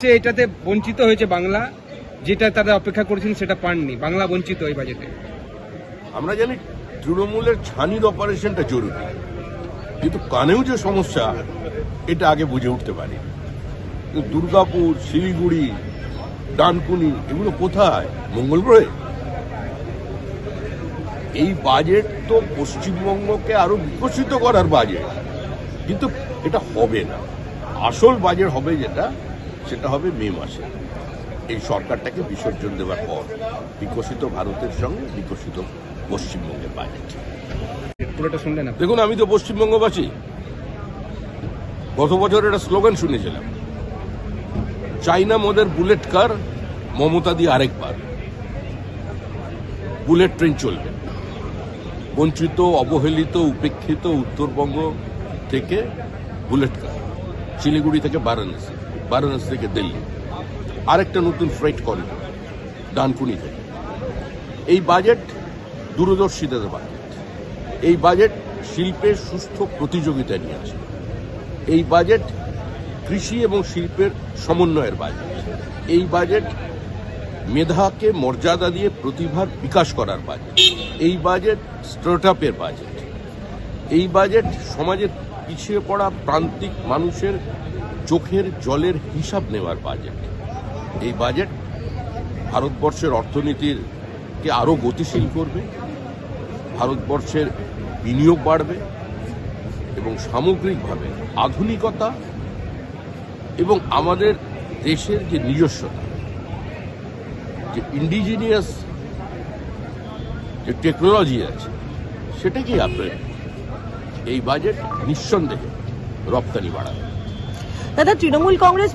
এটাতে বঞ্চিত হয়েছে বাংলা, যেটা তারা অপেক্ষা করেছেন সেটা পাননি। বাংলা বঞ্চিত এই বাজেটে। আমরা জানি তৃণমূলের ছানির অপারেশনটা জরুরি, কিন্তু কানেও যে সমস্যা এটা আগে বুঝে উঠতে পারি। দুর্গাপুর, শিলিগুড়ি, ডানকুনি এগুলো কোথায়? মঙ্গল গ্রহে? এই বাজেট তো পশ্চিমবঙ্গকে আরো বিকশিত করার বাজেট, কিন্তু এটা হবে না। আসল বাজেট হবে যেটা, সেটা হবে মে মাসে এই সরকারটাকে বিসর্জন দেওয়ার পর বিকশিত ভারতের সঙ্গে বিকশিত পশ্চিমবঙ্গের বাজেট। পুরোটা শুনলেন আপনি? দেখুন, আমি তো পশ্চিমবঙ্গবাসী। গত বছর একটা স্লোগান শুনেছিলাম, চাইনা মোদের বুলেট কার, মমতা দিয়ে আরেকবার। বুলেট ট্রেন চলবে। বঞ্চিত, অবহেলিত, উপেক্ষিত উত্তরবঙ্গ থেকে বুলেট কার, শিলিগুড়ি থেকে বারাণসী, বারাণসী থেকে দিল্লি, আরেকটা নতুন ফ্রেট করিডোর ডানকুনি থেকে। এই বাজেট দূরদর্শিতার বাজেট। এই বাজেট শিল্পের সুস্থ প্রতিযোগিতা নিয়ে আসে। এই বাজেট কৃষি এবং শিল্পের সমন্বয়ের বাজেট। এই বাজেট মেধাকে মর্যাদা দিয়ে প্রতিভার বিকাশ করার বাজেট। এই বাজেট স্টার্টআপের বাজেট। এই বাজেট সমাজের পিছিয়ে পড়া প্রান্তিক মানুষের চোখের জলের হিসাব নেওয়ার বাজেট। এই বাজেট ভারতবর্ষের অর্থনীতিকে আরো গতিশীল করবে, ভারতবর্ষের বিনিয়োগ বাড়বে এবং সামগ্রিকভাবে আধুনিকতা এবং আমাদের দেশের যে নিজস্বতা, যে ইন্ডিজিনিয়াস যে টেকনোলজি আছে, সেটাকেই আপগ্রেড। এই বাজেট নিঃসন্দেহে রপ্তানি বাড়াবে। দাদা, তৃণমূল কংগ্রেস